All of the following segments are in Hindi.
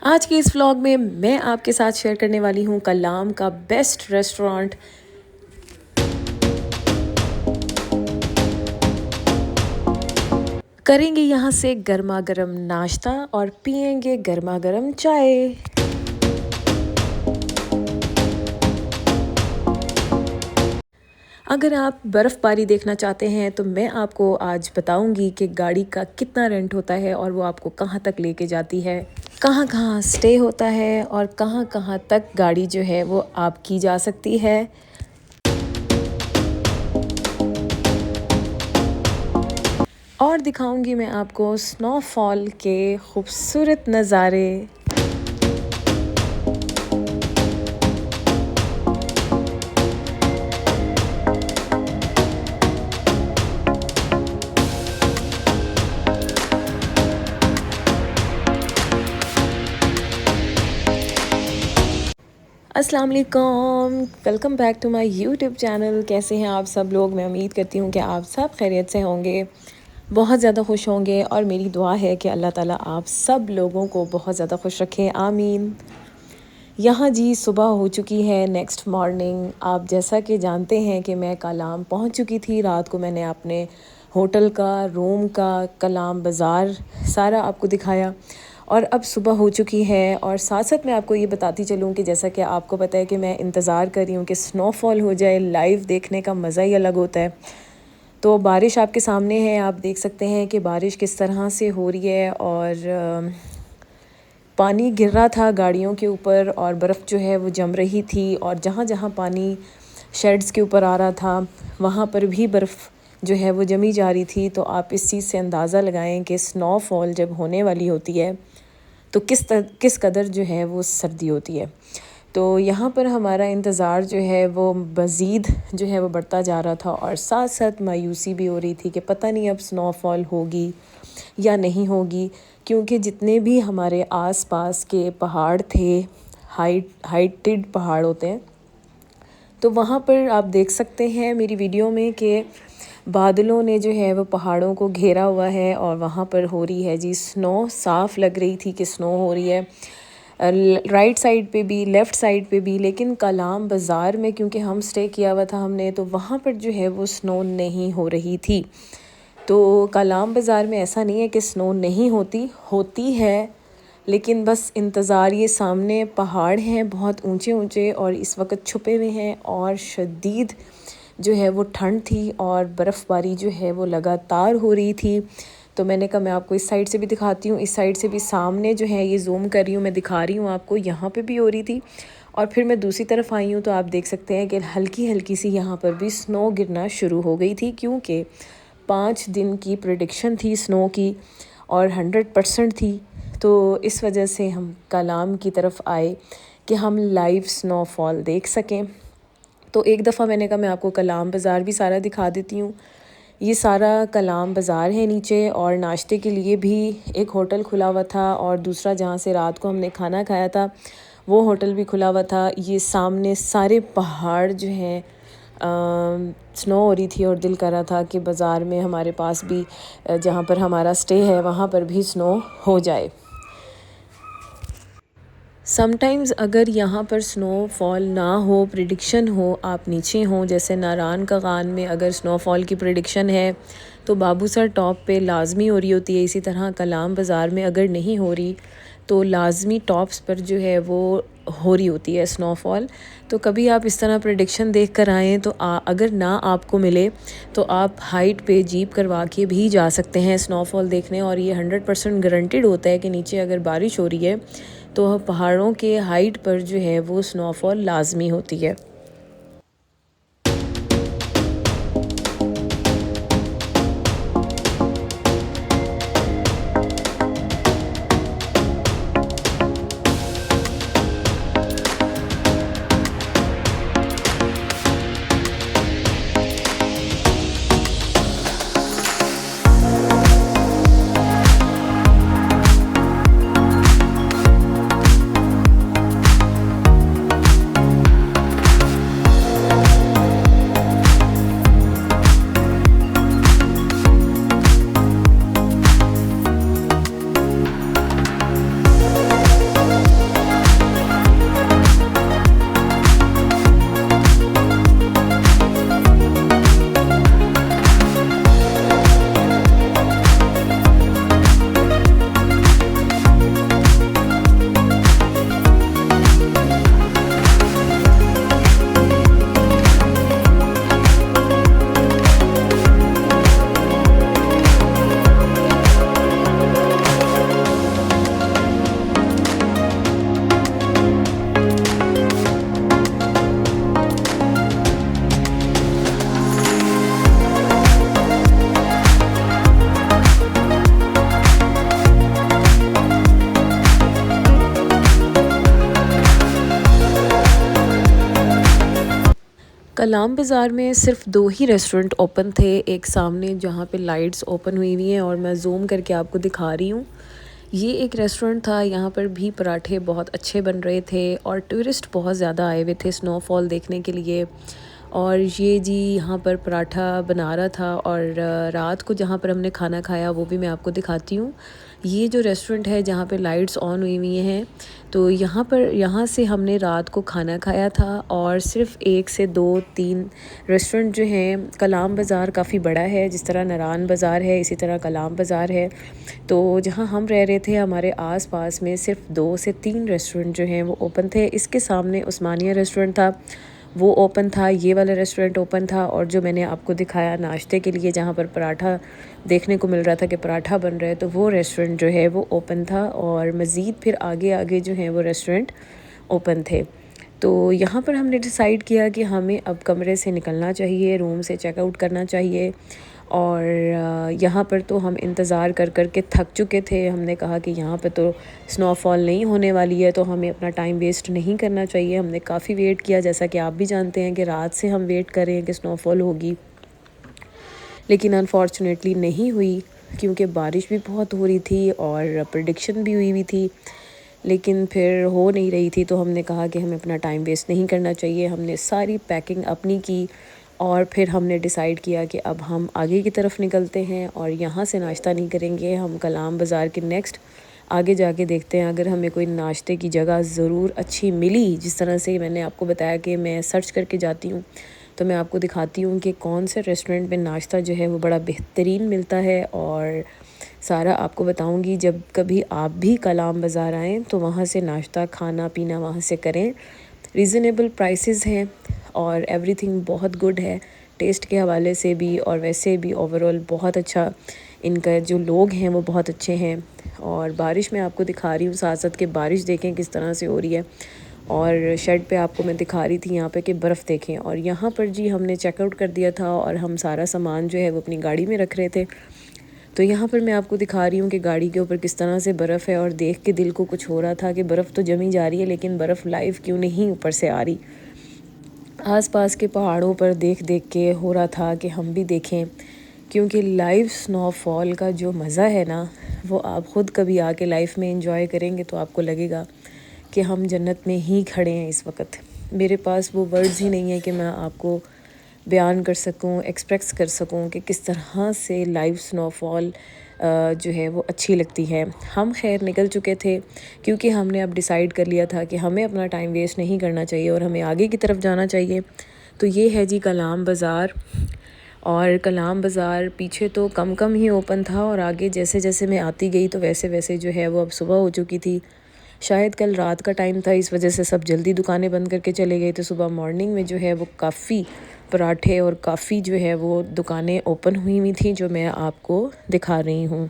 आज के इस व्लॉग में मैं आपके साथ शेयर करने वाली हूँ कलाम का बेस्ट रेस्टोरेंट। करेंगे यहाँ से गर्मा गर्म नाश्ता और पियेंगे गर्मा गर्म चाय। अगर आप बर्फ़बारी देखना चाहते हैं तो मैं आपको आज बताऊंगी कि गाड़ी का कितना रेंट होता है और वो आपको कहाँ तक लेके जाती है, कहाँ कहाँ स्टे होता है और कहाँ कहाँ तक गाड़ी जो है वो आपकी जा सकती है। और दिखाऊंगी मैं आपको स्नोफॉल के खूबसूरत नज़ारे। अस्सलाम वालेकुम, welcome back to my YouTube channel. कैसे हैं आप सब लोग? मैं उम्मीद करती हूँ कि आप सब खैरियत से होंगे, बहुत ज़्यादा खुश होंगे और मेरी दुआ है कि अल्लाह ताला आप सब लोगों को बहुत ज़्यादा खुश रखें, आमीन। यहाँ जी सुबह हो चुकी है, नेक्स्ट मॉर्निंग। आप जैसा कि जानते हैं कि मैं कलाम पहुँच चुकी थी। रात को मैंने अपने होटल का, रूम का, कलाम बाज़ार सारा आपको दिखाया और अब सुबह हो चुकी है। और साथ साथ मैं आपको ये बताती चलूँ कि जैसा कि आपको पता है कि मैं इंतज़ार कर रही हूँ कि स्नोफॉल हो जाए। लाइव देखने का मज़ा ही अलग होता है। तो बारिश आपके सामने है, आप देख सकते हैं कि बारिश किस तरह से हो रही है और पानी गिर रहा था गाड़ियों के ऊपर और बर्फ़ जो है वो जम रही थी। और जहाँ जहाँ पानी शेड्स के ऊपर आ रहा था वहाँ पर भी बर्फ़ जो है वो जमी जा रही थी। तो आप इस चीज़ से अंदाज़ा लगाएं कि स्नोफॉल जब होने वाली होती है तो किस कदर जो है वो सर्दी होती है। तो यहाँ पर हमारा इंतज़ार जो है वो मज़ीद जो है वो बढ़ता जा रहा था और साथ साथ मायूसी भी हो रही थी कि पता नहीं अब स्नोफॉल होगी या नहीं होगी, क्योंकि जितने भी हमारे आसपास के पहाड़ थे, हाइटेड पहाड़ होते हैं, तो वहाँ पर आप देख सकते हैं मेरी वीडियो में कि बादलों ने जो है वो पहाड़ों को घेरा हुआ है और वहाँ पर हो रही है जी स्नो। साफ़ लग रही थी कि स्नो हो रही है राइट साइड पे भी, लेफ़्ट साइड पे भी। लेकिन कलाम बाज़ार में क्योंकि हम स्टे किया हुआ था हमने, तो वहाँ पर जो है वो स्नो नहीं हो रही थी। तो कलाम बाज़ार में ऐसा नहीं है कि स्नो नहीं होती है, लेकिन बस इंतज़ार। ये सामने पहाड़ हैं बहुत ऊंचे ऊंचे और इस वक्त छुपे हुए हैं और शदीद जो है वो ठंड थी और बर्फ़बारी जो है वो लगातार हो रही थी। तो मैंने कहा मैं आपको इस साइड से भी दिखाती हूँ, इस साइड से भी। सामने जो है ये जूम कर रही हूँ, मैं दिखा रही हूँ आपको, यहाँ पे भी हो रही थी और फिर मैं दूसरी तरफ आई हूँ तो आप देख सकते हैं कि हल्की हल्की सी यहाँ पर भी स्नो गिरना शुरू हो गई थी, क्योंकि 5 दिन की प्रेडिक्शन थी स्नो की और 100% थी। तो इस वजह से हम कलाम की तरफ आए कि हम लाइव स्नोफॉल देख सकें। तो एक दफ़ा मैंने कहा मैं आपको कलाम बाज़ार भी सारा दिखा देती हूँ। ये सारा कलाम बाज़ार है नीचे और नाश्ते के लिए भी एक होटल खुला हुआ था और दूसरा जहाँ से रात को हमने खाना खाया था वो होटल भी खुला हुआ था। ये सामने सारे पहाड़ जो हैं स्नो हो रही थी और दिल कर रहा था कि बाज़ार में हमारे पास भी जहाँ पर हमारा स्टे है वहाँ पर भी स्नो हो जाए। समटाइम्स अगर यहाँ पर स्नोफॉल ना हो, प्रिडिक्शन हो, आप नीचे हों, जैसे नारान का गान में अगर स्नोफॉल की प्रिडिक्शन है तो बाबूसर टॉप पे लाजमी हो रही होती है। इसी तरह कलाम बाज़ार में अगर नहीं हो रही तो लाजमी टॉप्स पर जो है वो हो रही होती है स्नोफॉल। तो कभी आप इस तरह प्रेडिक्शन देख कर आएँ तो अगर ना आपको मिले तो आप हाइट पे जीप करवा के भी जा सकते हैं स्नोफॉल देखने। और ये 100% गारंटेड होता है कि नीचे अगर बारिश हो रही है तो पहाड़ों के हाइट पर जो है वो स्नोफॉल लाजमी होती है। कलाम बाज़ार में सिर्फ़ 2 ही रेस्टोरेंट ओपन थे। एक सामने जहाँ पे लाइट्स ओपन हुई हुई हैं और मैं ज़ूम करके आपको दिखा रही हूँ। ये एक रेस्टोरेंट था, यहाँ पर भी पराठे बहुत अच्छे बन रहे थे और टूरिस्ट बहुत ज़्यादा आए हुए थे स्नोफॉल देखने के लिए। और ये जी यहाँ पर पराठा बना रहा था और रात को जहाँ पर हमने खाना खाया वो भी मैं आपको दिखाती हूँ। ये जो रेस्टोरेंट है जहाँ पे लाइट्स ऑन हुई हुई हैं, तो यहाँ से हमने रात को खाना खाया था। और सिर्फ़ 1 से 2-3 रेस्टोरेंट जो हैं, कलाम बाज़ार काफ़ी बड़ा है, जिस तरह नारान बाज़ार है इसी तरह कलाम बाज़ार है। तो जहाँ हम रह रहे थे हमारे आस-पास में सिर्फ़ 2 से 3 रेस्टोरेंट जो हैं वो ओपन थे। इसके सामने उस्मानिया रेस्टोरेंट था, वो ओपन था, ये वाला रेस्टोरेंट ओपन था और जो मैंने आपको दिखाया नाश्ते के लिए जहाँ पर पराठा देखने को मिल रहा था कि पराठा बन रहा है, तो वो रेस्टोरेंट जो है वो ओपन था। और मज़ीद फिर आगे आगे जो हैं वो रेस्टोरेंट ओपन थे। तो यहाँ पर हमने डिसाइड किया कि हमें अब कमरे से निकलना चाहिए, रूम से चेकआउट करना चाहिए। और यहाँ पर तो हम इंतज़ार कर कर के थक चुके थे। हमने कहा कि यहाँ पे तो स्नोफॉल नहीं होने वाली है, तो हमें अपना टाइम वेस्ट नहीं करना चाहिए। हमने काफ़ी वेट किया, जैसा कि आप भी जानते हैं कि रात से हम वेट कर रहे हैं कि स्नोफॉल होगी, लेकिन अनफॉर्चुनेटली नहीं हुई क्योंकि बारिश भी बहुत हो रही थी और प्रेडिक्शन भी हुई हुई थी, लेकिन फिर हो नहीं रही थी। तो हमने कहा कि हमें अपना टाइम वेस्ट नहीं करना चाहिए। हमने सारी पैकिंग अपनी की और फिर हमने डिसाइड किया कि अब हम आगे की तरफ निकलते हैं और यहाँ से नाश्ता नहीं करेंगे। हम कलाम बाज़ार के नेक्स्ट आगे जाके देखते हैं, अगर हमें कोई नाश्ते की जगह ज़रूर अच्छी मिली, जिस तरह से मैंने आपको बताया कि मैं सर्च करके जाती हूँ, तो मैं आपको दिखाती हूँ कि कौन से रेस्टोरेंट में नाश्ता जो है वो बड़ा बेहतरीन मिलता है। और सारा आपको बताऊँगी। जब कभी आप भी कलाम बाज़ार आएँ तो वहाँ से नाश्ता खाना पीना वहाँ से करें। रीज़नेबल प्राइसेस हैं और एवरीथिंग बहुत गुड है, टेस्ट के हवाले से भी और वैसे भी ओवरऑल बहुत अच्छा। इनका जो लोग हैं वो बहुत अच्छे हैं। और बारिश मैं आपको दिखा रही हूँ साथ साथ कि बारिश देखें किस तरह से हो रही है। और शेड पे आपको मैं दिखा रही थी यहाँ पे कि बर्फ़ देखें। और यहाँ पर जी हमने चेकआउट कर दिया था और हम सारा सामान जो है वो अपनी गाड़ी में रख रहे थे। तो यहाँ पर मैं आपको दिखा रही हूँ कि गाड़ी के ऊपर किस तरह से बर्फ़ है और देख के दिल को कुछ हो रहा था कि बर्फ़ तो जमी जा रही है, लेकिन बर्फ़ लाइव क्यों नहीं ऊपर से आ रही। आसपास के पहाड़ों पर देख देख के हो रहा था कि हम भी देखें, क्योंकि लाइव स्नोफॉल का जो मज़ा है ना, वो आप ख़ुद कभी आके लाइफ में एंजॉय करेंगे तो आपको लगेगा कि हम जन्नत में ही खड़े हैं इस वक्त। मेरे पास वो वर्ड्स ही नहीं है कि मैं आपको बयान कर सकूं, एक्सप्रेस कर सकूं कि किस तरह से लाइव स्नोफॉल जो है वो अच्छी लगती है। हम खैर निकल चुके थे क्योंकि हमने अब डिसाइड कर लिया था कि हमें अपना टाइम वेस्ट नहीं करना चाहिए और हमें आगे की तरफ जाना चाहिए। तो ये है जी कलाम बाज़ार। और कलाम बाज़ार पीछे तो कम कम ही ओपन था और आगे जैसे जैसे मैं आती गई तो वैसे वैसे जो है वो अब सुबह हो चुकी थी। शायद कल रात का टाइम था, इस वजह से सब जल्दी दुकानें बंद करके चले गए। तो सुबह मॉर्निंग में जो है वो काफ़ी पराठे और काफ़ी जो है वो दुकानें ओपन हुई हुई थी, जो मैं आपको दिखा रही हूँ।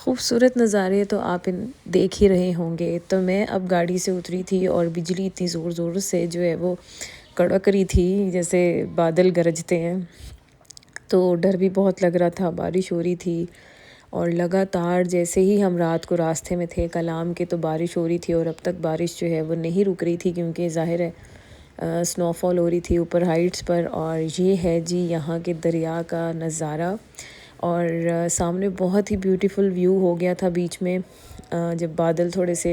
खूबसूरत नज़ारे तो आप इन देख ही रहे होंगे। तो मैं अब गाड़ी से उतरी थी और बिजली इतनी ज़ोर ज़ोर से जो है वो कड़क रही थी, जैसे बादल गरजते हैं। तो डर भी बहुत लग रहा था, बारिश हो रही थी और लगातार जैसे ही हम रात को रास्ते में थे कलाम के, तो बारिश हो रही थी और अब तक बारिश जो है वो नहीं रुक रही थी, क्योंकि ज़ाहिर है स्नोफॉल हो रही थी ऊपर हाइट्स पर। और ये है जी यहाँ के दरिया का नज़ारा। और सामने बहुत ही ब्यूटीफुल व्यू हो गया था बीच में, जब बादल थोड़े से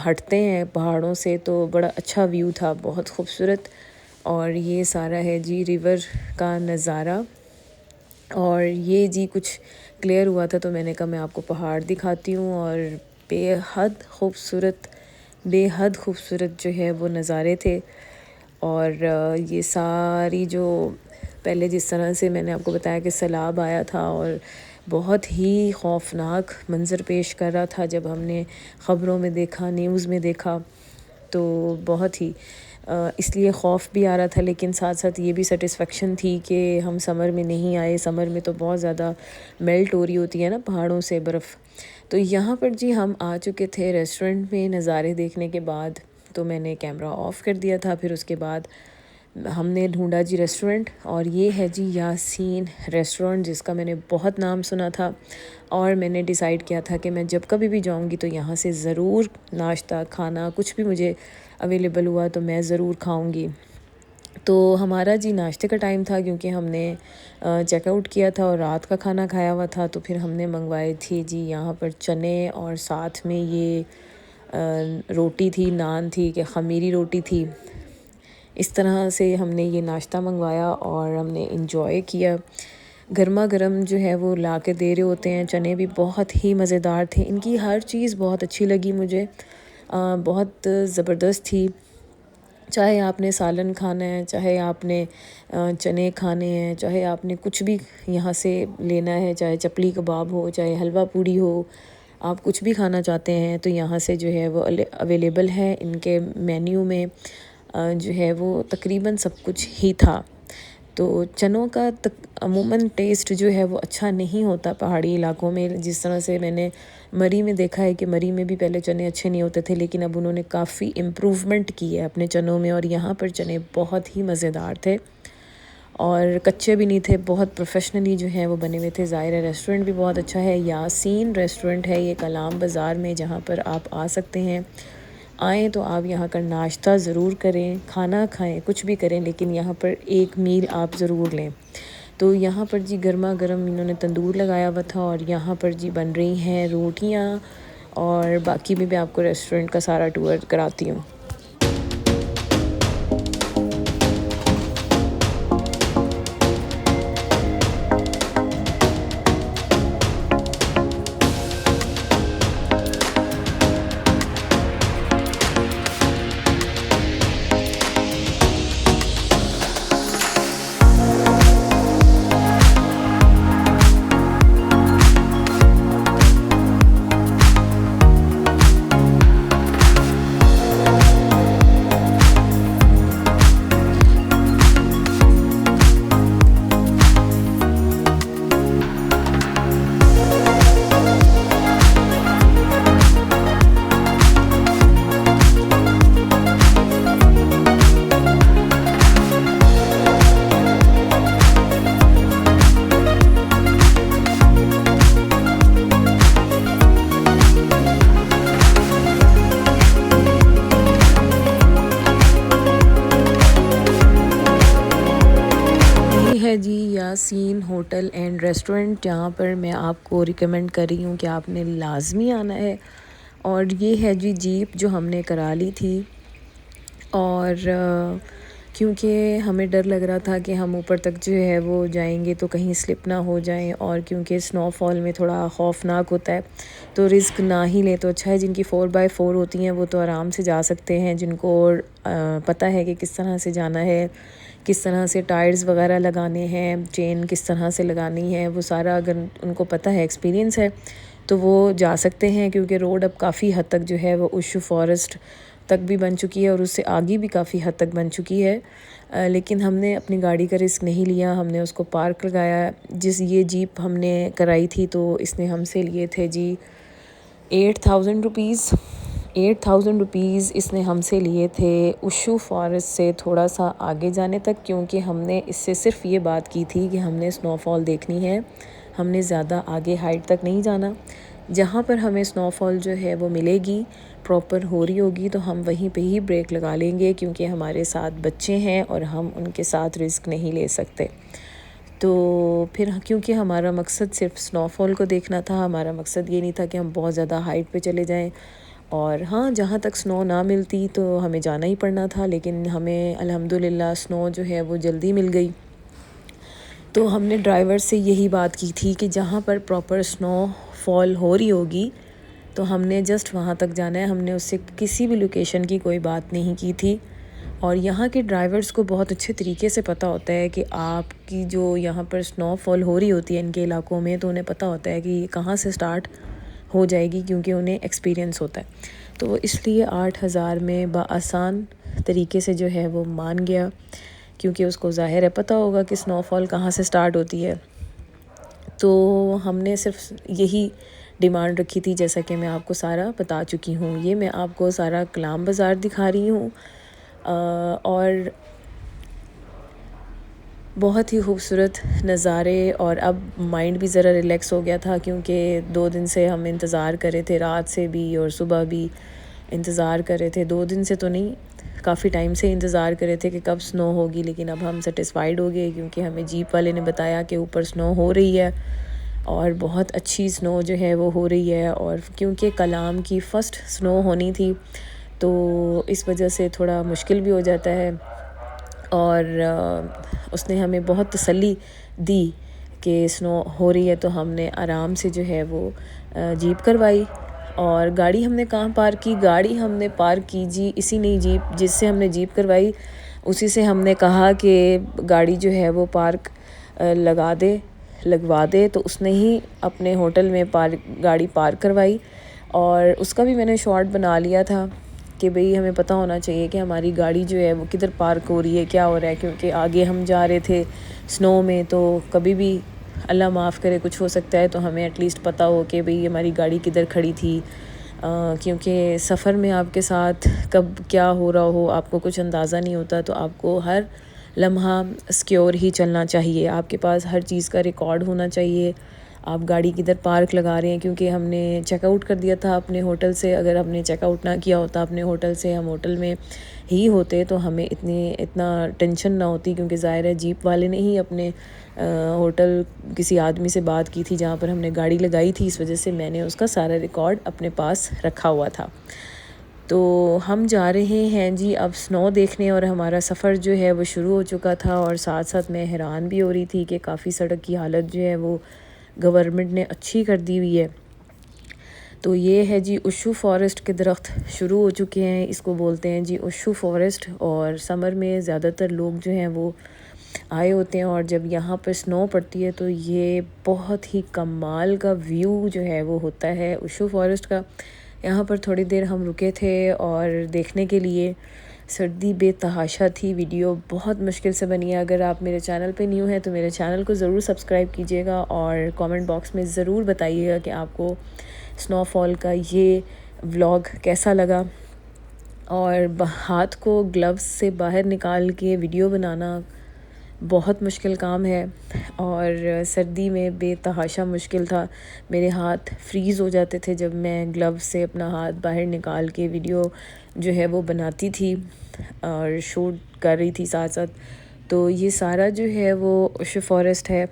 हटते हैं पहाड़ों से तो बड़ा अच्छा व्यू था, बहुत खूबसूरत। और ये सारा है जी रिवर का नज़ारा। और ये जी कुछ क्लियर हुआ था तो मैंने कहा मैं आपको पहाड़ दिखाती हूँ। और बेहद खूबसूरत जो है वो नज़ारे थे। और ये सारी जो पहले जिस तरह से मैंने आपको बताया कि सैलाब आया था और बहुत ही खौफनाक मंज़र पेश कर रहा था, जब हमने ख़बरों में देखा, न्यूज़ में देखा, तो बहुत ही इसलिए ख़ौफ़ भी आ रहा था, लेकिन साथ साथ ये भी सेटिस्फेक्शन थी कि हम समर में नहीं आए। समर में तो बहुत ज़्यादा मेल्ट हो रही होती है ना पहाड़ों से बर्फ़। तो यहाँ पर जी हम आ चुके थे रेस्टोरेंट में नज़ारे देखने के बाद, तो मैंने कैमरा ऑफ़ कर दिया था। फिर उसके बाद हमने ढूंढा जी रेस्टोरेंट, और ये है जी यासीन रेस्टोरेंट, जिसका मैंने बहुत नाम सुना था। और मैंने डिसाइड किया था कि मैं जब कभी भी जाऊंगी तो यहाँ से ज़रूर नाश्ता खाना, कुछ भी मुझे अवेलेबल हुआ तो मैं ज़रूर खाऊंगी। तो हमारा जी नाश्ते का टाइम था, क्योंकि हमने चेकआउट किया था और रात का खाना खाया हुआ था। तो फिर हमने मंगवाए थी जी यहाँ पर चने, और साथ में ये रोटी थी, नान थी, कि ख़मीरी रोटी थी। इस तरह से हमने ये नाश्ता मंगवाया और हमने इंजॉय किया। गर्मा गर्म जो है वो ला के दे रहे होते हैं। चने भी बहुत ही मज़ेदार थे, इनकी हर चीज़ बहुत अच्छी लगी मुझे, बहुत ज़बरदस्त थी। चाहे आपने सालन खाना है, चाहे आपने चने खाने हैं, चाहे आपने कुछ भी यहाँ से लेना है, चाहे चपली कबाब हो, चाहे हलवा पूड़ी हो, आप कुछ भी खाना चाहते हैं तो यहाँ से जो है वो अवेलेबल है। इनके मेन्यू में जो है वो तकरीबन सब कुछ ही था। तो चनों का अमूमन टेस्ट जो है वो अच्छा नहीं होता पहाड़ी इलाकों में। जिस तरह से मैंने मरी में देखा है कि मरी में भी पहले चने अच्छे नहीं होते थे, लेकिन अब उन्होंने काफ़ी इम्प्रूवमेंट की है अपने चनों में, और यहाँ पर चने बहुत ही मज़ेदार थे और कच्चे भी नहीं थे, बहुत प्रोफेशनली जो है वो बने हुए थे। ज़ाहिर है रेस्टोरेंट भी बहुत अच्छा है, यासीन रेस्टोरेंट है ये कलाम बाज़ार में, जहाँ पर आप आ सकते हैं। आएँ तो आप यहाँ का नाश्ता ज़रूर करें, खाना खाएं, कुछ भी करें, लेकिन यहाँ पर एक मील आप ज़रूर लें। तो यहाँ पर जी गर्मा गर्म इन्होंने तंदूर लगाया हुआ था, और यहाँ पर जी बन रही हैं रोटियाँ, और बाकी भी मैं आपको रेस्टोरेंट का सारा टूर कराती हूँ। है जी यासीन होटल एंड रेस्टोरेंट, जहाँ पर मैं आपको रिकमेंड कर रही हूँ कि आपने लाजमी आना है। और ये है जी जीप जो हमने करा ली थी, और क्योंकि हमें डर लग रहा था कि हम ऊपर तक जो है वो जाएंगे तो कहीं स्लिप ना हो जाएं, और क्योंकि स्नोफॉल में थोड़ा खौफनाक होता है तो रिस्क ना ही ले तो अच्छा है। जिनकी 4x4 होती हैं वो तो आराम से जा सकते हैं, जिनको पता है कि किस तरह से जाना है, किस तरह से टायर्स वगैरह लगाने हैं, चेन किस तरह से लगानी है, वो सारा अगर उनको पता है, एक्सपीरियंस है, तो वो जा सकते हैं। क्योंकि रोड अब काफ़ी हद तक जो है वो उशु फॉरेस्ट तक भी बन चुकी है और उससे आगे भी काफ़ी हद तक बन चुकी है। लेकिन हमने अपनी गाड़ी का रिस्क नहीं लिया, हमने उसको पार्क लगाया। ये जीप हमने कराई थी तो इसने हमसे लिए थे जी 8,000 रुपीज़। 8,000 रुपीज़ इसने हमसे लिए थे उशू फॉरेस्ट से थोड़ा सा आगे जाने तक, क्योंकि हमने इससे सिर्फ ये बात की थी कि हमने स्नोफॉल देखनी है, हमने ज़्यादा आगे हाइट तक नहीं जाना। जहाँ पर हमें स्नोफॉल जो है वो मिलेगी, प्रॉपर हो रही होगी, तो हम वहीं पे ही ब्रेक लगा लेंगे, क्योंकि हमारे साथ बच्चे हैं और हम उनके साथ रिस्क नहीं ले सकते। तो फिर क्योंकि हमारा मकसद सिर्फ स्नोफॉल को देखना था, हमारा मकसद ये नहीं था कि हम बहुत ज़्यादा हाइट पे चले जाएं। और हाँ, जहाँ तक स्नो ना मिलती तो हमें जाना ही पड़ना था, लेकिन हमें अल्हम्दुलिल्लाह स्नो जो है वो जल्दी मिल गई। तो हमने ड्राइवर से यही बात की थी कि जहाँ पर प्रॉपर स्नो फॉल हो रही होगी तो हमने जस्ट वहाँ तक जाना है। हमने उससे किसी भी लोकेशन की कोई बात नहीं की थी। और यहाँ के ड्राइवर्स को बहुत अच्छे तरीके से पता होता है कि आपकी जो यहाँ पर स्नोफॉल हो रही होती है इनके इलाकों में, तो उन्हें पता होता है कि कहाँ से स्टार्ट हो जाएगी, क्योंकि उन्हें एक्सपीरियंस होता है। तो वो इसलिए 8,000 में आसान तरीके से जो है वो मान गया, क्योंकि उसको ज़ाहिर है पता होगा कि स्नोफॉल कहाँ से स्टार्ट होती है। तो हमने सिर्फ यही डिमांड रखी थी, जैसा कि मैं आपको सारा बता चुकी हूँ। ये मैं आपको सारा कलाम बाज़ार दिखा रही हूँ और बहुत ही खूबसूरत नज़ारे। और अब माइंड भी ज़रा रिलैक्स हो गया था, क्योंकि 2 दिन से हम इंतज़ार कर रहे थे, रात से भी और सुबह भी इंतज़ार कर रहे थे। 2 दिन से तो नहीं, काफ़ी टाइम से इंतज़ार कर रहे थे कि कब स्नो होगी, लेकिन अब हम सेटिस्फाइड हो गए, क्योंकि हमें जीप वाले ने बताया कि ऊपर स्नो हो रही है और बहुत अच्छी स्नो जो है वो हो रही है। और क्योंकि कलाम की फ़र्स्ट स्नो होनी थी तो इस वजह से थोड़ा मुश्किल भी हो जाता है। और उसने हमें बहुत तसल्ली दी कि स्नो हो रही है, तो हमने आराम से जो है वो जीप करवाई। और गाड़ी हमने कहाँ पार्क की? गाड़ी हमने पार्क की जी इसी नई जीप जिससे हमने जीप करवाई, उसी से हमने कहा कि गाड़ी जो है वो पार्क लगवा दे। तो उसने ही अपने होटल में गाड़ी पार्क करवाई। और उसका भी मैंने शॉट बना लिया था कि भाई हमें पता होना चाहिए कि हमारी गाड़ी जो है वो किधर पार्क हो रही है, क्या हो रहा है, क्योंकि आगे हम जा रहे थे स्नो में, तो कभी भी अल्लाह माफ़ करे कुछ हो सकता है, तो हमें एटलीस्ट पता हो कि भाई हमारी गाड़ी किधर खड़ी थी। क्योंकि सफ़र में आपके साथ कब क्या हो रहा हो आपको कुछ अंदाज़ा नहीं होता, तो आपको हर लम्हा सिक्योर ही चलना चाहिए। आपके पास हर चीज़ का रिकॉर्ड होना चाहिए, आप गाड़ी किधर पार्क लगा रहे हैं। क्योंकि हमने चेकआउट कर दिया था अपने होटल से, अगर हमने चेकआउट ना किया होता अपने होटल से, हम होटल में ही होते, तो हमें इतना टेंशन ना होती, क्योंकि ज़ाहिर है जीप वाले ने ही अपने होटल किसी आदमी से बात की थी जहाँ पर हमने गाड़ी लगाई थी। इस वजह से मैंने उसका सारा रिकॉर्ड अपने पास रखा हुआ था। तो हम जा रहे हैं जी अब स्नो देखने, और हमारा सफ़र जो है वो शुरू हो चुका था। और साथ साथ मैं हैरान भी हो रही थी कि काफ़ी सड़क की हालत जो है वो गवर्नमेंट ने अच्छी कर दी हुई है। तो ये है जी उशू फॉरेस्ट के दरख्त शुरू हो चुके हैं, इसको बोलते हैं जी उशू फॉरेस्ट। और समर में ज़्यादातर लोग जो हैं वो आए होते हैं, और जब यहाँ पर स्नो पड़ती है तो ये बहुत ही कमाल का व्यू जो है वो होता है उशू फॉरेस्ट का। यहाँ पर थोड़ी देर हम रुके थे और देखने के लिए, सर्दी बेतहाशा थी। वीडियो बहुत मुश्किल से बनी है। अगर आप मेरे चैनल पे न्यू हैं तो मेरे चैनल को ज़रूर सब्सक्राइब कीजिएगा और कमेंट बॉक्स में ज़रूर बताइएगा कि आपको स्नोफॉल का ये व्लॉग कैसा लगा। और हाथ को ग्लव्स से बाहर निकाल के वीडियो बनाना बहुत मुश्किल काम है, और सर्दी में बेतहाशा मुश्किल था। मेरे हाथ फ्रीज़ हो जाते थे जब मैं ग्लव्स से अपना हाथ बाहर निकाल के वीडियो जो है वो बनाती थी और शूट कर रही थी साथ साथ। तो ये सारा जो है वो उशू फॉरेस्ट है।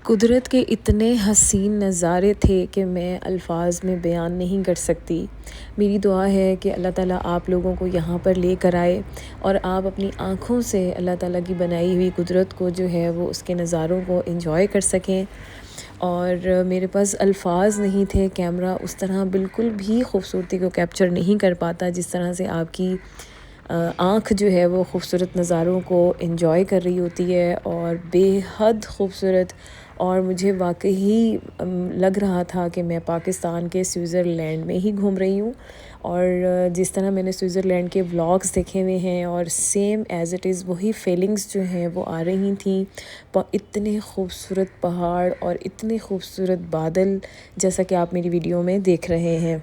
कुदरत के इतने हसीन नज़ारे थे कि मैं अल्फाज में बयान नहीं कर सकती। मेरी दुआ है कि अल्लाह ताला आप लोगों को यहाँ पर लेकर आए और आप अपनी आँखों से अल्लाह ताला की बनाई हुई कुदरत को जो है वो उसके नज़ारों को एंजॉय कर सकें। और मेरे पास अल्फाज नहीं थे, कैमरा उस तरह बिल्कुल भी खूबसूरती को कैप्चर नहीं कर पाता जिस तरह से आपकी आँख जो है वो खूबसूरत नज़ारों को एंजॉय कर रही होती है और बेहद खूबसूरत। और मुझे वाकई लग रहा था कि मैं पाकिस्तान के स्विट्ज़रलैंड में ही घूम रही हूँ। और जिस तरह मैंने स्विट्ज़रलैंड के व्लॉग्स देखे हुए हैं और सेम एज़ इट इज़ वही फीलिंग्स जो हैं वो आ रही थी। इतने खूबसूरत पहाड़ और इतने खूबसूरत बादल, जैसा कि आप मेरी वीडियो में देख रहे हैं।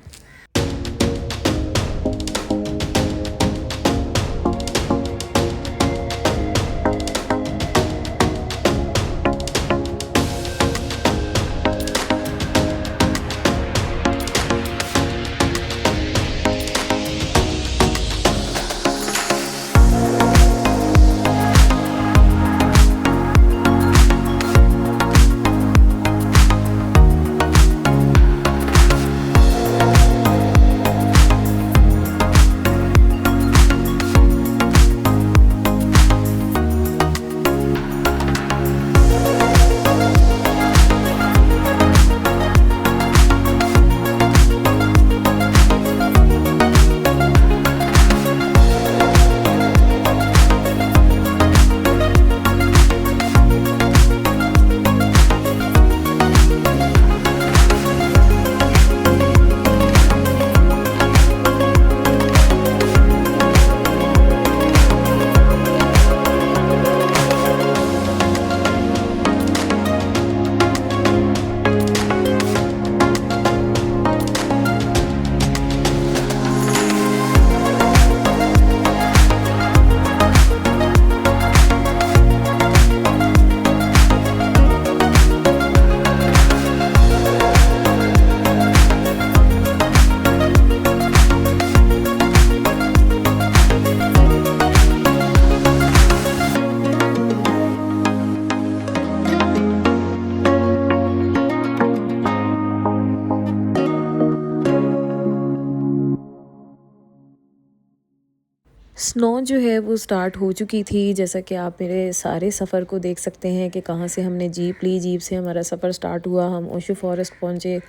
स्नो जो है वो स्टार्ट हो चुकी थी, जैसा कि आप मेरे सारे सफ़र को देख सकते हैं कि कहाँ से हमने जीप ली, जीप से हमारा सफ़र स्टार्ट हुआ, हम ओशो फॉरेस्ट पहुँचे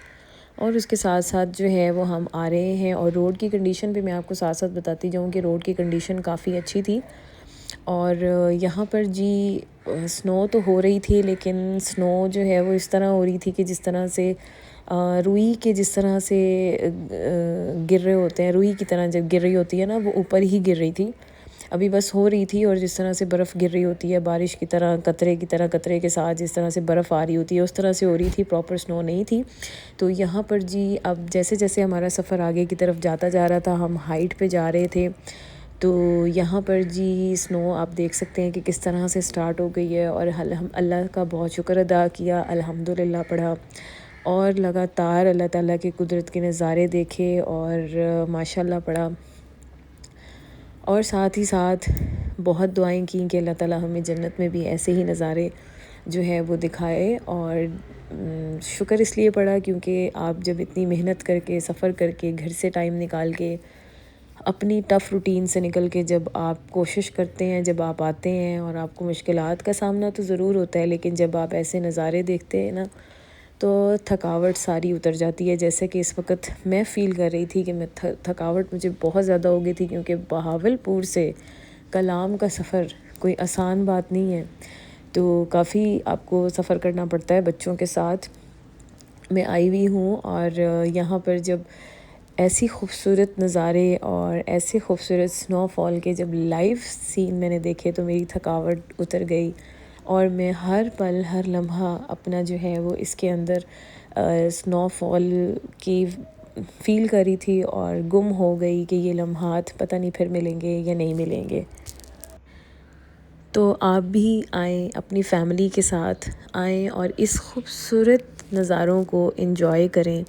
और उसके साथ साथ जो है वो हम आ रहे हैं। और रोड की कंडीशन भी मैं आपको साथ साथ बताती जाऊँ कि रोड की कंडीशन काफ़ी अच्छी थी। और यहाँ पर जी स्नो तो हो रही थी, लेकिन स्नो जो है वो इस तरह हो रही थी कि जिस तरह से रुई के जिस तरह से गिर रहे होते हैं, रुई की तरह जब गिर रही होती है ना, वो ऊपर ही गिर रही थी। अभी बस हो रही थी और जिस तरह से बर्फ़ गिर रही होती है बारिश की तरह, कतरे की तरह, कतरे के साथ जिस तरह से बर्फ़ आ रही होती है उस तरह से हो रही थी, प्रॉपर स्नो नहीं थी। तो यहाँ पर जी अब जैसे जैसे हमारा सफ़र आगे की तरफ जाता जा रहा था, हम हाइट पे जा रहे थे, तो यहाँ पर जी स्नो आप देख सकते हैं कि किस तरह से स्टार्ट हो गई है। और हम अल्लाह का बहुत शुक्र अदा किया, अल्हम्दुलिल्लाह पढ़ा और लगातार अल्लाह ताला की कुदरत के नज़ारे देखे और माशाल्लाह पढ़ा। और साथ ही साथ बहुत दुआएं की कि अल्लाह ताला हमें जन्नत में भी ऐसे ही नज़ारे जो है वो दिखाए। और शुक्र इसलिए पड़ा क्योंकि आप जब इतनी मेहनत करके सफ़र करके घर से टाइम निकाल के अपनी टफ़ रूटीन से निकल के जब आप कोशिश करते हैं, जब आप आते हैं और आपको मुश्किलात का सामना तो ज़रूर होता है, लेकिन जब आप ऐसे नज़ारे देखते हैं ना तो थकावट सारी उतर जाती है। जैसे कि इस वक्त मैं फ़ील कर रही थी कि मैं थकावट मुझे बहुत ज़्यादा हो गई थी, क्योंकि बहावलपुर से कलाम का सफ़र कोई आसान बात नहीं है। तो काफ़ी आपको सफ़र करना पड़ता है बच्चों के साथ। मैं आई हुई हूँ और यहाँ पर जब ऐसी खूबसूरत नज़ारे और ऐसे खूबसूरत स्नोफॉल के जब लाइव सीन मैंने देखे तो मेरी थकावट उतर गई और मैं हर पल हर लम्हा अपना जो है वो इसके अंदर स्नोफॉल की फ़ील करी थी और गुम हो गई कि ये लम्हात पता नहीं फिर मिलेंगे या नहीं मिलेंगे। तो आप भी आएँ, अपनी फ़ैमिली के साथ आएँ और इस खूबसूरत नज़ारों को एंजॉय करें।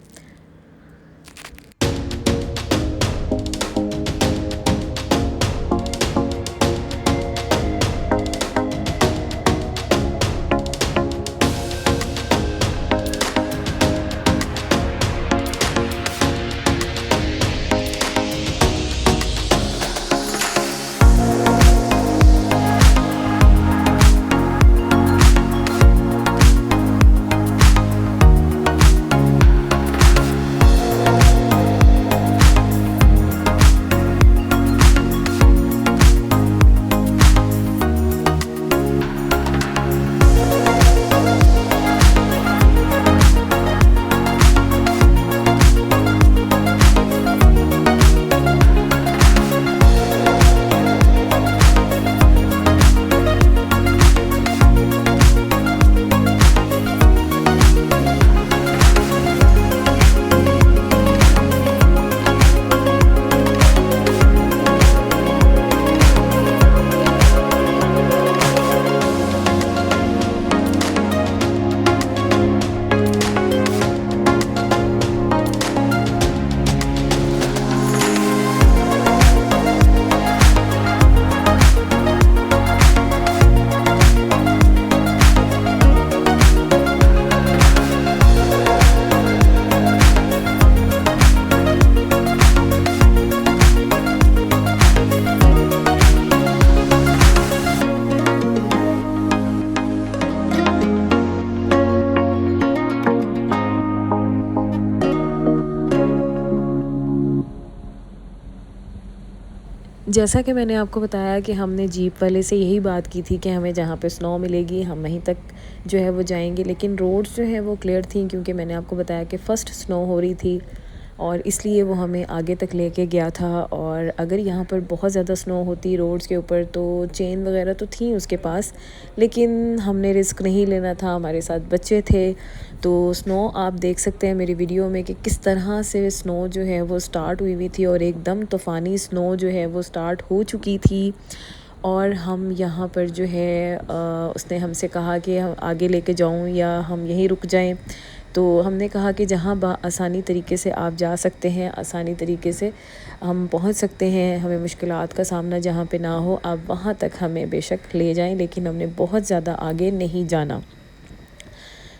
जैसा कि मैंने आपको बताया कि हमने जीप वाले से यही बात की थी कि हमें जहाँ पे स्नो मिलेगी हम वहीं तक जो है वो जाएंगे, लेकिन रोड्स जो है वो क्लियर थी क्योंकि मैंने आपको बताया कि फ़र्स्ट स्नो हो रही थी और इसलिए वो हमें आगे तक लेके गया था। और अगर यहाँ पर बहुत ज़्यादा स्नो होती रोड्स के ऊपर तो चेन वगैरह तो थी उसके पास, लेकिन हमने रिस्क नहीं लेना था, हमारे साथ बच्चे थे। तो स्नो आप देख सकते हैं मेरी वीडियो में कि किस तरह से स्नो जो है वो स्टार्ट हुई थी और एकदम तूफ़ानी स्नो जो है वो स्टार्ट हो चुकी थी। और हम यहाँ पर जो है उसने हमसे कहा कि हम आगे लेके जाऊँ या हम यहीं रुक जाएं। तो हमने कहा कि जहाँ आसानी तरीके से आप जा सकते हैं, आसानी तरीके से हम पहुँच सकते हैं, हमें मुश्किलात का सामना जहाँ पे ना हो, आप वहाँ तक हमें बेशक ले जाएं, लेकिन हमने बहुत ज़्यादा आगे नहीं जाना।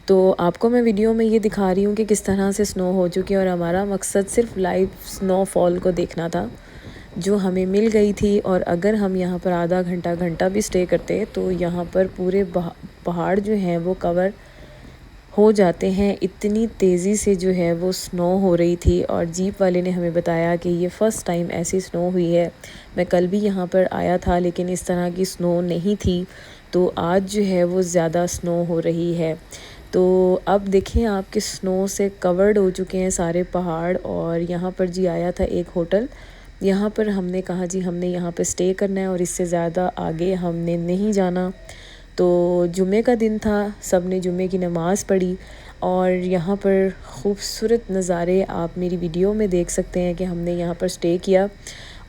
तो आपको मैं वीडियो में ये दिखा रही हूँ कि किस तरह से स्नो हो चुकी है और हमारा मकसद सिर्फ लाइव स्नोफॉल को देखना था जो हमें मिल गई थी। और अगर हम यहाँ पर आधा घंटा भी स्टे करते तो यहाँ पर पूरे पहाड़ जो हैं वो कवर हो जाते हैं, इतनी तेज़ी से जो है वो स्नो हो रही थी। और जीप वाले ने हमें बताया कि ये फ़र्स्ट टाइम ऐसी स्नो हुई है, मैं कल भी यहाँ पर आया था लेकिन इस तरह की स्नो नहीं थी, तो आज जो है वो ज़्यादा स्नो हो रही है। तो अब देखें आप कि स्नो से कवर्ड हो चुके हैं सारे पहाड़। और यहाँ पर जी आया था एक होटल, यहाँ पर हमने कहा जी हमने यहाँ पर स्टे करना है और इससे ज़्यादा आगे हमने नहीं जाना। तो जुमे का दिन था, सब ने जुमे की नमाज़ पढ़ी और यहाँ पर ख़ूबसूरत नज़ारे आप मेरी वीडियो में देख सकते हैं कि हमने यहाँ पर स्टे किया।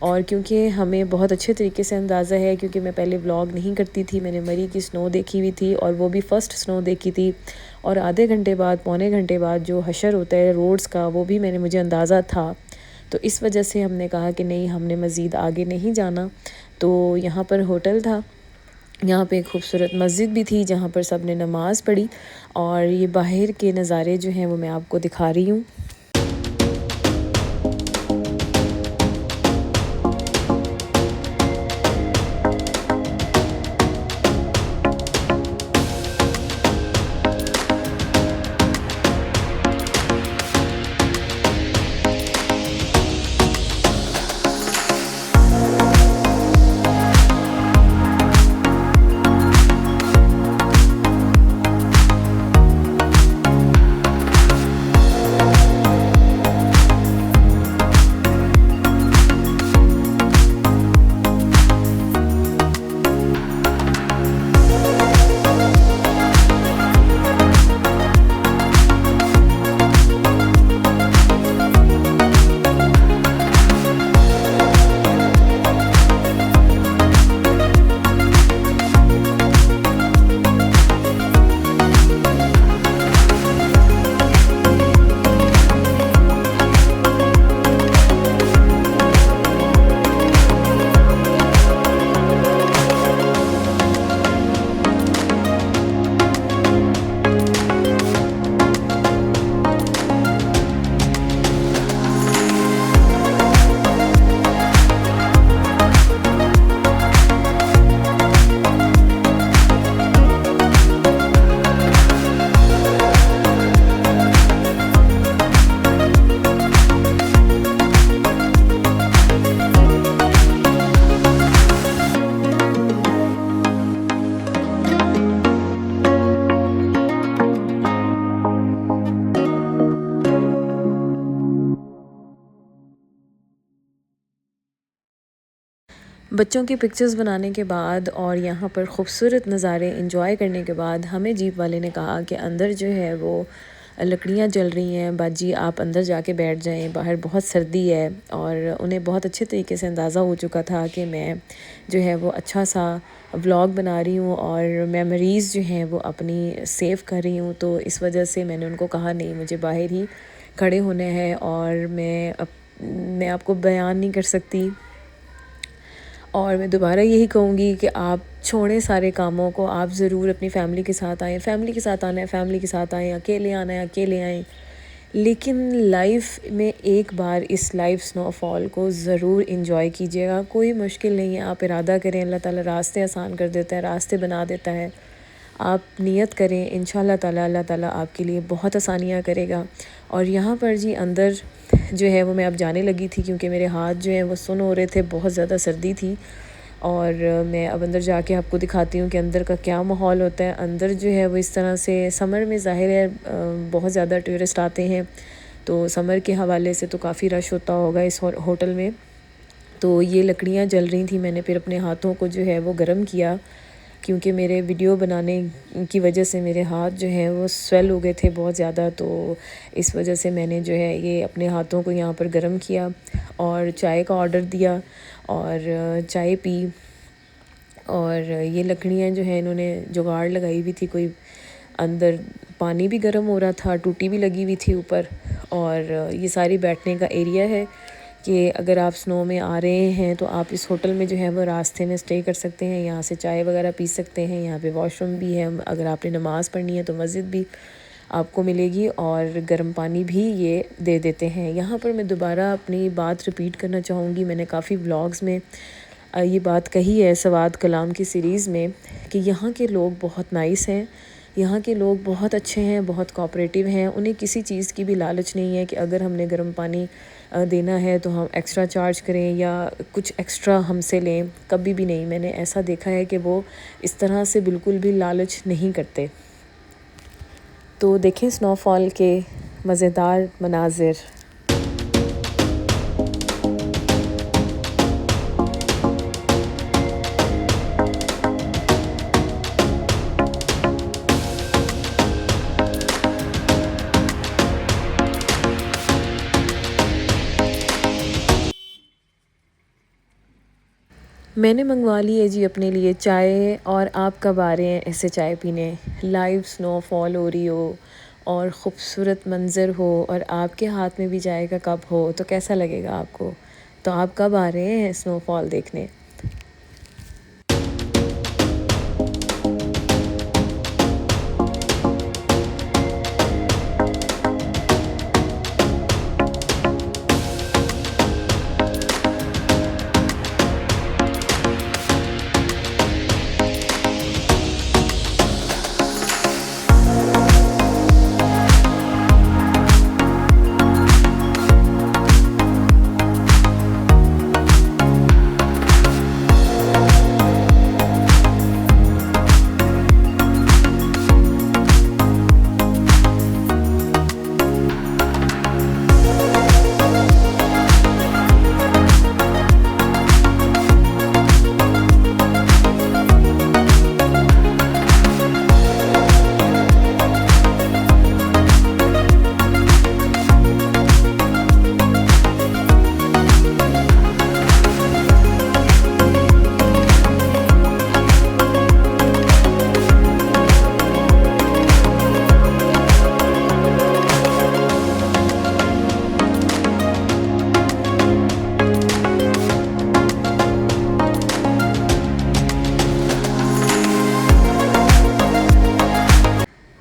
और क्योंकि हमें बहुत अच्छे तरीके से अंदाज़ा है, क्योंकि मैं पहले व्लॉग नहीं करती थी, मैंने मरी की स्नो देखी हुई थी और वो भी फ़र्स्ट स्नो देखी थी। और आधे घंटे बाद पौने घंटे बाद जो हशर होता है रोड्स का वो भी मुझे अंदाज़ा था। तो इस वजह से हमने कहा कि नहीं, हमने मज़ीद आगे नहीं जाना। तो यहाँ पर होटल था, यहाँ पे एक खूबसूरत मस्जिद भी थी जहाँ पर सब ने नमाज़ पढ़ी। और ये बाहर के नज़ारे जो हैं वो मैं आपको दिखा रही हूँ। बच्चों की पिक्चर्स बनाने के बाद और यहाँ पर ख़ूबसूरत नज़ारे इंजॉय करने के बाद हमें जीप वाले ने कहा कि अंदर जो है वो लकड़ियाँ जल रही हैं, बाजी आप अंदर जाके बैठ जाएं, बाहर बहुत सर्दी है। और उन्हें बहुत अच्छे तरीके से अंदाज़ा हो चुका था कि मैं जो है वो अच्छा सा व्लॉग बना रही हूँ और मेमोरीज़ जो हैं वो अपनी सेव कर रही हूँ। तो इस वजह से मैंने उनको कहा नहीं, मुझे बाहर ही खड़े होने हैं और मैं आपको बयान नहीं कर सकती। और मैं दोबारा यही कहूँगी कि आप छोड़ें सारे कामों को, आप ज़रूर अपनी फ़ैमिली के साथ आएँ, फ़ैमिली के साथ आना है फ़ैमिली के साथ आएँ, अकेले आना है अकेले आएँ, लेकिन लाइफ में एक बार इस लाइव स्नोफॉल को ज़रूर इंजॉय कीजिएगा। कोई मुश्किल नहीं है, आप इरादा करें, अल्लाह ताला रास्ते आसान कर देता है, रास्ते बना देता है। आप नियत करें, इंशाल्लाह ताला अल्लाह ताला आपके लिए बहुत आसानियाँ करेगा। और यहाँ पर जी अंदर जो है वो मैं अब जाने लगी थी, क्योंकि मेरे हाथ जो हैं वो सुन्न हो रहे थे, बहुत ज़्यादा सर्दी थी। और मैं अब अंदर जाके आपको दिखाती हूँ कि अंदर का क्या माहौल होता है। अंदर जो है वो इस तरह से समर में ज़ाहिर है बहुत ज़्यादा टूरिस्ट आते हैं, तो समर के हवाले से तो काफ़ी रश होता होगा इस होटल में। तो ये लकड़ियाँ जल रही थी, मैंने फिर अपने हाथों को जो है वो गर्म किया, क्योंकि मेरे वीडियो बनाने की वजह से मेरे हाथ जो हैं वो स्वेल हो गए थे बहुत ज़्यादा। तो इस वजह से मैंने जो है ये अपने हाथों को यहाँ पर गर्म किया और चाय का ऑर्डर दिया और चाय पी। और ये लकड़ियाँ जो हैं इन्होंने जुगाड़ लगाई हुई थी, कोई अंदर पानी भी गर्म हो रहा था, टूटी भी लगी हुई थी ऊपर। और ये सारी बैठने का एरिया है कि अगर आप स्नो में आ रहे हैं तो आप इस होटल में जो है वो रास्ते में स्टे कर सकते हैं, यहाँ से चाय वगैरह पी सकते हैं। यहाँ पे वॉशरूम भी है, अगर आपने नमाज़ पढ़नी है तो मस्जिद भी आपको मिलेगी और गर्म पानी भी ये दे देते हैं। यहाँ पर मैं दोबारा अपनी बात रिपीट करना चाहूँगी, मैंने काफ़ी व्लॉग्स में ये बात कही है सवाद कलाम की सीरीज़ में, कि यहाँ के लोग बहुत नाइस हैं, यहाँ के लोग बहुत अच्छे हैं, बहुत कोऑपरेटिव हैं। उन्हें किसी चीज़ की भी लालच नहीं है कि अगर हमने गर्म पानी देना है तो हम एक्स्ट्रा चार्ज करें या कुछ एक्स्ट्रा हमसे लें, कभी भी नहीं। मैंने ऐसा देखा है कि वो इस तरह से बिल्कुल भी लालच नहीं करते। तो देखें स्नोफॉल के मज़ेदार मनाजिर। मैंने मंगवा ली है जी अपने लिए चाय, और आप कब आ रहे हैं ऐसे चाय पीने? लाइव स्नोफॉल हो रही हो और ख़ूबसूरत मंज़र हो और आपके हाथ में भी चाय का कप हो तो कैसा लगेगा आपको? तो आप कब आ रहे हैं स्नोफॉल देखने?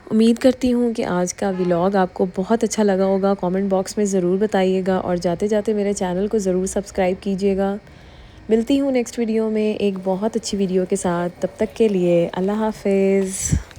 उम्मीद करती हूँ कि आज का व्लॉग आपको बहुत अच्छा लगा होगा। कमेंट बॉक्स में ज़रूर बताइएगा और जाते जाते मेरे चैनल को ज़रूर सब्सक्राइब कीजिएगा। मिलती हूँ नेक्स्ट वीडियो में एक बहुत अच्छी वीडियो के साथ, तब तक के लिए अल्लाह हाफ़िज़।